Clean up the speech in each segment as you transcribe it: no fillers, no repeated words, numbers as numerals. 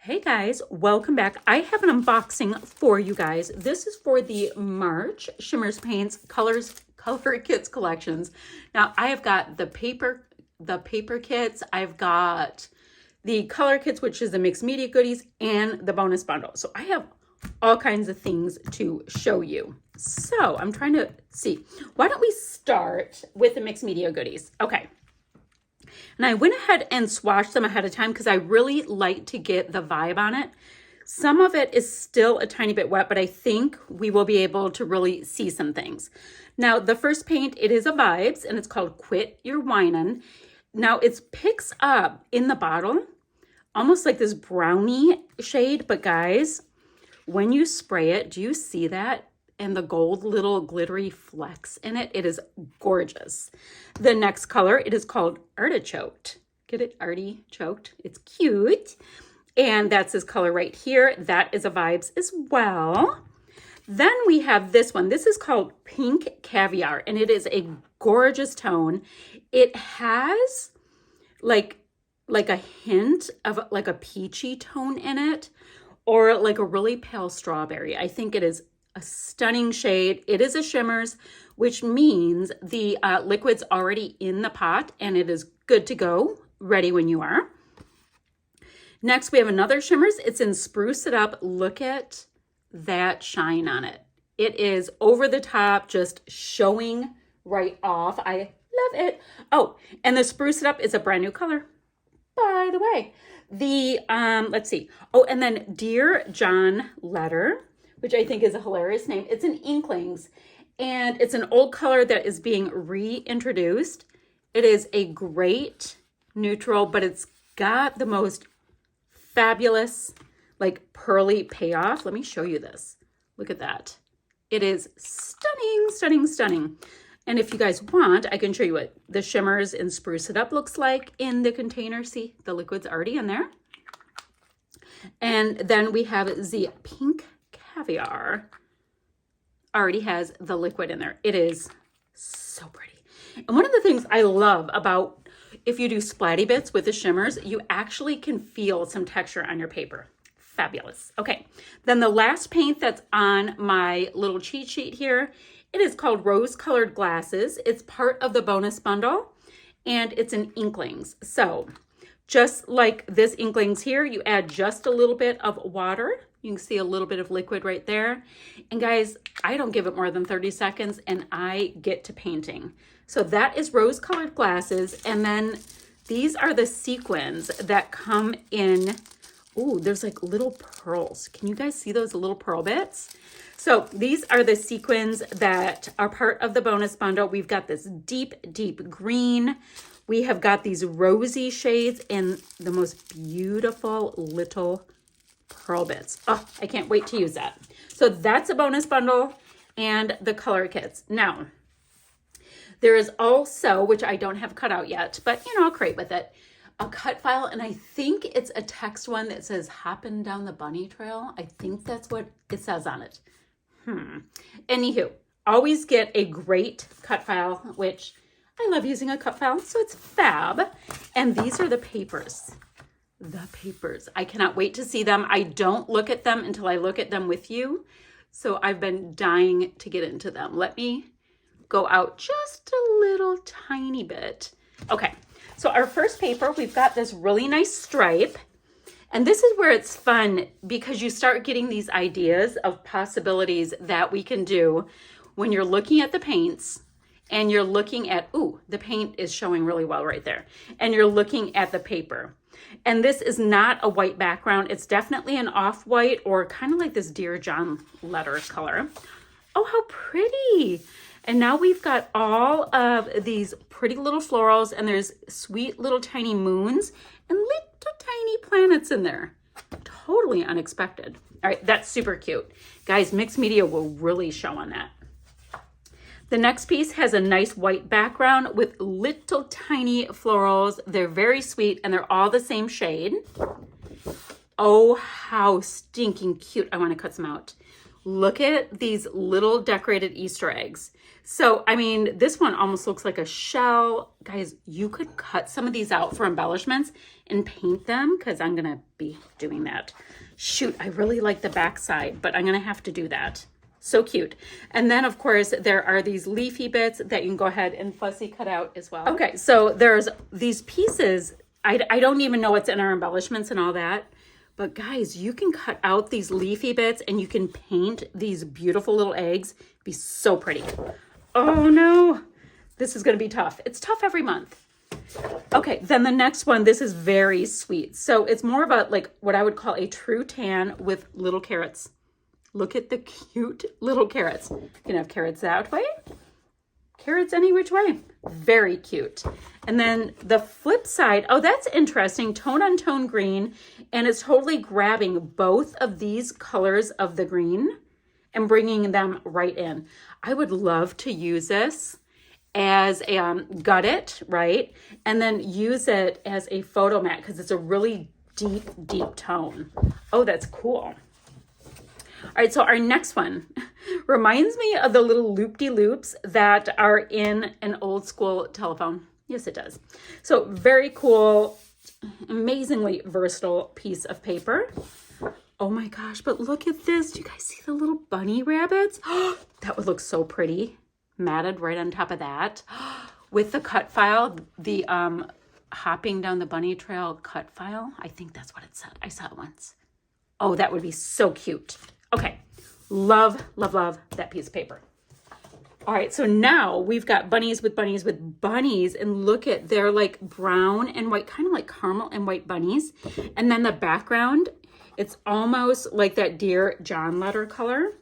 Hey guys, welcome back. I have an unboxing for you guys. This is for the March Shimmerz Paints Color Kits collections. Now I have got the paper kits, I've got the color kits, which is the mixed media goodies, and the bonus bundle. So I have all kinds of things to show you. So I'm trying to see, why don't we start with the mixed media goodies? Okay. And I went ahead and swatched them ahead of time because I really like to get the vibe on it. Some of it is still a tiny bit wet, but I think we will be able to really see some things. Now, the first paint, it is a Vibes, and it's called Quit Your Whinin'. Now, it picks up in the bottle almost like this brownie shade, but guys, when you spray it, do you see that? And the gold little glittery flecks in it. It is gorgeous. The next color, it is called Artichoked. Get it? Artichoked. It's cute. And that's this color right here. That is a Vibes as well. Then we have this one. This is called Pink Caviar, and it is a gorgeous tone. It has like a hint of like a peachy tone in it, or like a really pale strawberry. I think it is a stunning shade. It is a Shimmerz, which means the liquid's already in the pot and it is good to go, ready when you are. Next, we have another Shimmerz. It's in Spruce It Up. Look at that shine on it. It is over the top, just showing right off. I love it. Oh, and the Spruce It Up is a brand new color, by the way. The, let's see. Oh, and then Dear John Letter, which I think is a hilarious name. It's an Inklings, and it's an old color that is being reintroduced. It is a great neutral, but it's got the most fabulous, like pearly payoff. Let me show you this. Look at that. It is stunning, stunning, stunning. And if you guys want, I can show you what the Shimmerz in Spruce It Up looks like in the container. See, the liquid's already in there. And then we have the Pink Caviar. Already has the liquid in there. It is so pretty. And one of the things I love about if you do splatty bits with the Shimmerz, you actually can feel some texture on your paper. Fabulous. Okay, then the last paint that's on my little cheat sheet here, it is called Rose Colored Glasses. It's part of the bonus bundle, and it's an Inklings. So just like this Inklings here, you add just a little bit of water. You can see a little bit of liquid right there. And guys, I don't give it more than 30 seconds and I get to painting. So that is Rose Colored Glasses. And then these are the sequins that come in. Ooh, there's like little pearls. Can you guys see those little pearl bits? So these are the sequins that are part of the bonus bundle. We've got this deep, deep green. We have got these rosy shades and the most beautiful little pearl bits. Oh, I can't wait to use that. So that's a bonus bundle and the color kits. Now, there is also, which I don't have cut out yet, but you know, I'll create with it, a cut file, and I think it's a text one that says hopping down the bunny trail. I think that's what it says on it. Anywho, always get a great cut file, which I love using a cut file, so it's fab. And these are the papers. The papers. I cannot wait to see them. I don't look at them until I look at them with you. So I've been dying to get into them. Let me go out just a little tiny bit. Okay, so our first paper, we've got this really nice stripe. And this is where it's fun because you start getting these ideas of possibilities that we can do when you're looking at the paints and you're looking at, ooh, the paint is showing really well right there. And you're looking at the paper. And this is not a white background. It's definitely an off-white or kind of like this Dear John Letter color. Oh, how pretty. And now we've got all of these pretty little florals, and there's sweet little tiny moons and little tiny planets in there. Totally unexpected. All right, that's super cute. Guys, mixed media will really show on that. The next piece has a nice white background with little tiny florals. They're very sweet and they're all the same shade. Oh, how stinking cute. I want to cut some out. Look at these little decorated Easter eggs. So, I mean, this one almost looks like a shell. Guys, you could cut some of these out for embellishments and paint them because I'm going to be doing that. Shoot, I really like the back side, but I'm going to have to do that. So cute. And then, of course, there are these leafy bits that you can go ahead and fussy cut out as well. Okay, so there's these pieces. I don't even know what's in our embellishments and all that. But guys, you can cut out these leafy bits and you can paint these beautiful little eggs. It'd be so pretty. Oh no, this is going to be tough. It's tough every month. Okay, then the next one, this is very sweet. So it's more of a, like what I would call a true tan with little carrots. Look at the cute little carrots. You can have carrots that way, carrots any which way. Very cute. And then the flip side, oh, that's interesting. Tone on tone green. And it's totally grabbing both of these colors of the green and bringing them right in. I would love to use this as a gut it, right? And then use it as a photo mat because it's a really deep, deep tone. Oh, that's cool. All right, so our next one reminds me of the little loop-de-loops that are in an old school telephone. Yes, it does. So very cool, amazingly versatile piece of paper. Oh my gosh, but look at this. Do you guys see the little bunny rabbits? That would look so pretty, matted right on top of that. With the cut file, the hopping down the bunny trail cut file. I think that's what it said. I saw it once. Oh, that would be so cute. Okay, love, love, love that piece of paper. All right, so now we've got bunnies with bunnies with bunnies, and look at, they're like brown and white, kind of like caramel and white bunnies. And then the background, it's almost like that Dear John letter color.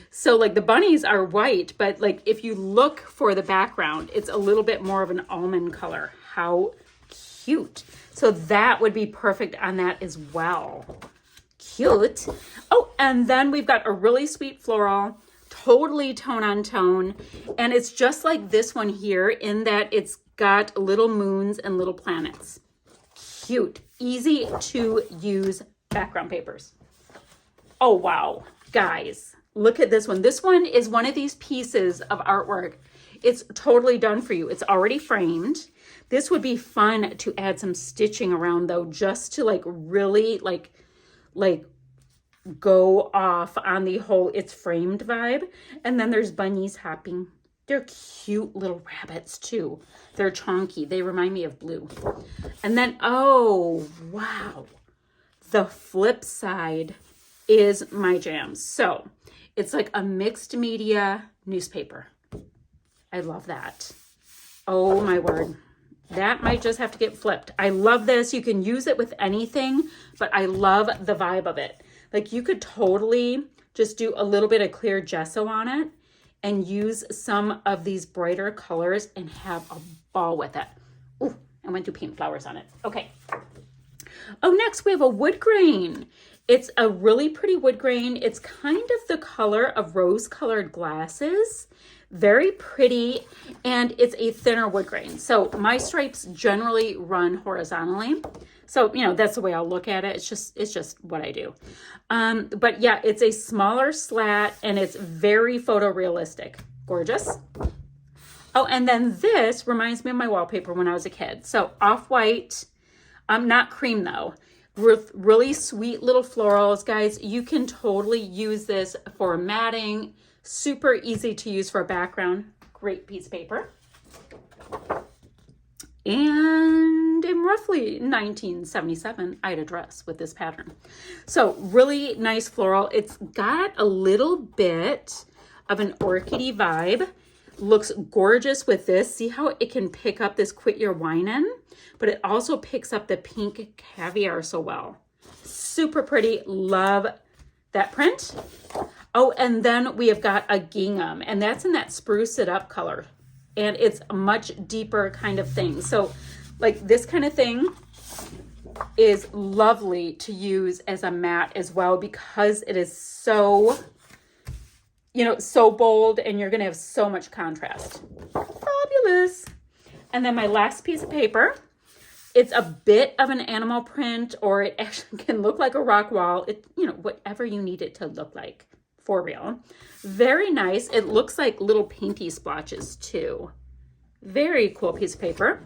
So like the bunnies are white, but like if you look for the background, it's a little bit more of an almond color. How cute. So that would be perfect on that as well. Cute. Oh, and then we've got a really sweet floral, totally tone on tone. And it's just like this one here in that it's got little moons and little planets. Cute, easy to use background papers. Oh, wow. Guys, look at this one. This one is one of these pieces of artwork. It's totally done for you. It's already framed. This would be fun to add some stitching around though, just to like really like go off on the whole it's framed vibe. And then there's bunnies hopping. They're cute little rabbits too. They're chonky. They remind me of Blue. And then, oh, wow. The flip side is my jam. So it's like a mixed media newspaper. I love that. Oh my word. That might just have to get flipped. I love this. You can use it with anything, but I love the vibe of it. Like you could totally just do a little bit of clear gesso on it and use some of these brighter colors and have a ball with it. Ooh, I went to paint flowers on it. Okay. Oh, next we have a wood grain. It's a really pretty wood grain. It's kind of the color of rose-colored glasses. Very pretty, and it's a thinner wood grain. So my stripes generally run horizontally. So, you know, that's the way I'll look at it. It's just what I do. But yeah, it's a smaller slat and it's very photorealistic. Gorgeous. Oh, and then this reminds me of my wallpaper when I was a kid. So off-white, not cream though, with really sweet little florals. Guys, you can totally use this for matting. Super easy to use for a background. Great piece of paper. And in roughly 1977, I had a dress with this pattern. So really nice floral. It's got a little bit of an orchidy vibe. Looks gorgeous with this. See how it can pick up this Quit Your Whinin', but it also picks up the pink caviar so well. Super pretty. Love that print. Oh, and then we have got a gingham, and that's in that Spruce It Up color. And it's a much deeper kind of thing. So like this kind of thing is lovely to use as a mat as well because it is so, you know, so bold and you're going to have so much contrast. Fabulous. And then my last piece of paper, it's a bit of an animal print, or it actually can look like a rock wall. It, you know, whatever you need it to look like for real. Very nice. It looks like little painty splotches too. Very cool piece of paper.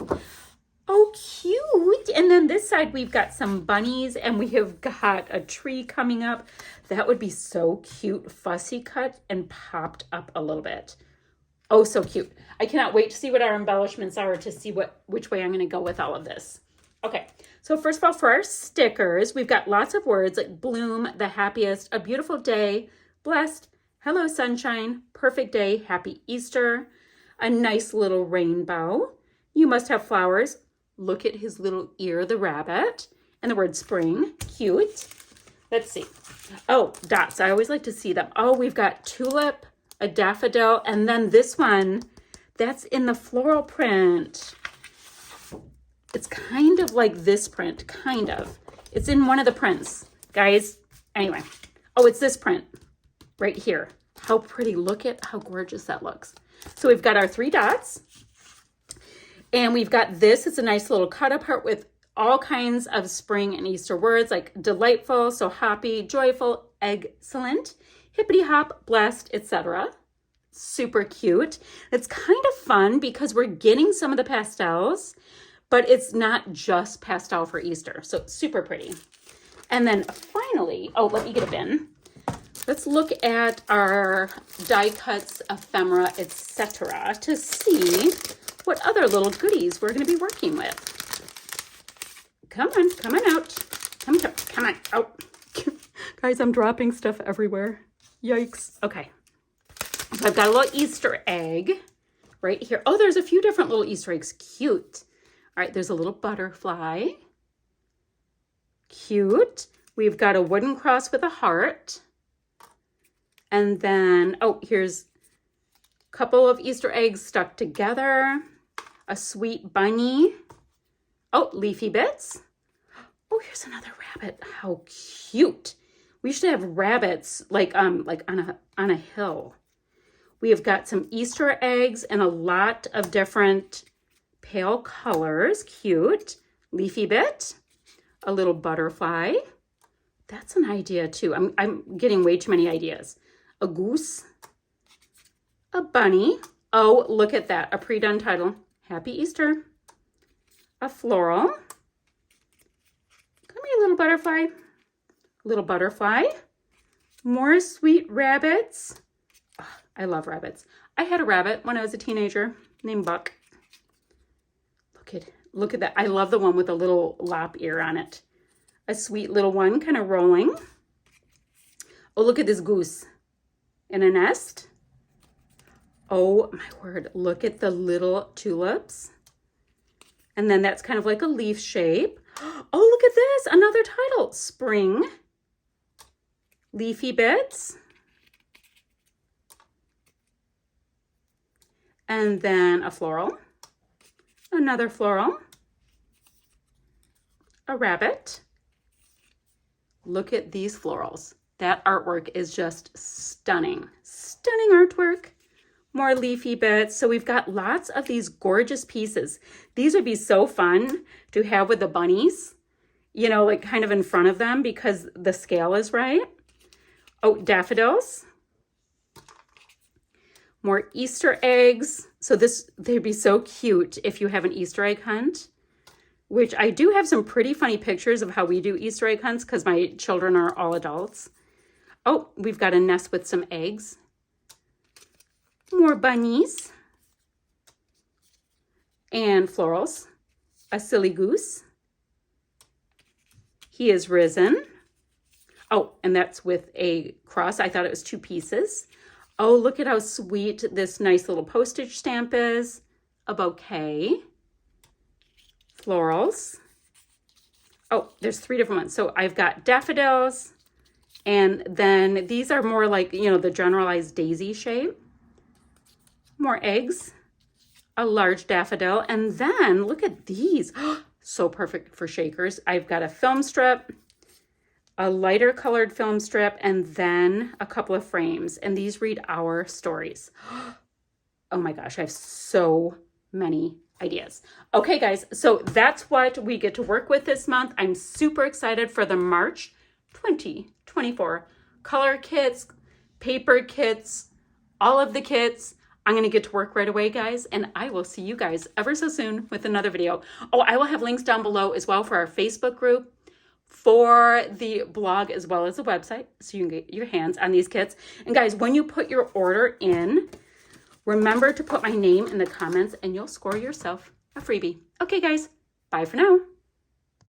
Oh, cute. And then this side, we've got some bunnies and we have got a tree coming up. That would be so cute. Fussy cut and popped up a little bit. Oh, so cute. I cannot wait to see what our embellishments are to see which way I'm going to go with all of this. Okay, so first of all, for our stickers, we've got lots of words like bloom, the happiest, a beautiful day, blessed, hello sunshine, perfect day, happy Easter, a nice little rainbow. You must have flowers. Look at his little ear, the rabbit, and the word spring, cute. Let's see. Oh, dots. I always like to see them. Oh, we've got tulip, a daffodil, and then this one, that's in the floral print. It's kind of like this print, kind of. It's in one of the prints, guys. Anyway, oh, it's this print right here. How pretty. Look at how gorgeous that looks. So we've got our 3 dots. And we've got this. It's a nice little cut apart with all kinds of spring and Easter words like delightful, so happy, joyful, excellent, hippity hop, blessed, etc. Super cute. It's kind of fun because we're getting some of the pastels, but it's not just pastel for Easter. So it's super pretty. And then finally, oh, let me get a bin. Let's look at our die cuts, ephemera, etc. to see what other little goodies we're going to be working with. Come on out. Come on out. Guys, I'm dropping stuff everywhere. Yikes. Okay. So I've got a little Easter egg right here. Oh, there's a few different little Easter eggs. Cute. All right, there's a little butterfly. Cute. We've got a wooden cross with a heart. And then, oh, here's a couple of Easter eggs stuck together. A sweet bunny. Oh, leafy bits. Oh, here's another rabbit. How cute. We should have rabbits like on a hill. We have got some Easter eggs and a lot of different pale colors. Cute. Leafy bit. A little butterfly. That's an idea too. I'm getting way too many ideas. A goose. A bunny. Oh, look at that. A pre-done title. Happy Easter. A floral. Come here, little butterfly. Little butterfly. More sweet rabbits. Oh, I love rabbits. I had a rabbit when I was a teenager named Buck. Look at that. I love the one with a little lop ear on it. A sweet little one kind of rolling. Oh, look at this goose in a nest. Oh my word, look at the little tulips. And then that's kind of like a leaf shape. Oh, look at this, another title, Spring. Leafy bits. And then a floral. Another floral. A rabbit. Look at these florals. That artwork is just stunning. Stunning artwork. More leafy bits. So we've got lots of these gorgeous pieces. These would be so fun to have with the bunnies, you know, like kind of in front of them because the scale is right. Oh, daffodils. More Easter eggs. So they'd be so cute if you have an Easter egg hunt, which I do have some pretty funny pictures of how we do Easter egg hunts because my children are all adults. Oh, we've got a nest with some eggs. More bunnies and florals. A silly goose. He is risen. Oh, and that's with a cross. I thought it was 2 pieces. Oh, look at how sweet this nice little postage stamp is. A bouquet. Florals. Oh, there's 3 different ones. So I've got daffodils. And then these are more like, you know, the generalized daisy shape. More eggs, a large daffodil, and then look at these. So perfect for shakers. I've got a film strip, a lighter colored film strip, and then a couple of frames. And these read our stories. Oh my gosh, I have so many ideas. Okay, guys, so that's what we get to work with this month. I'm super excited for the March 2024 color kits, paper kits, all of the kits. I'm going to get to work right away, guys, and I will see you guys ever so soon with another video. Oh, I will have links down below as well for our Facebook group, for the blog, as well as the website, so you can get your hands on these kits. And guys, when you put your order in, remember to put my name in the comments and you'll score yourself a freebie. Okay, guys, bye for now.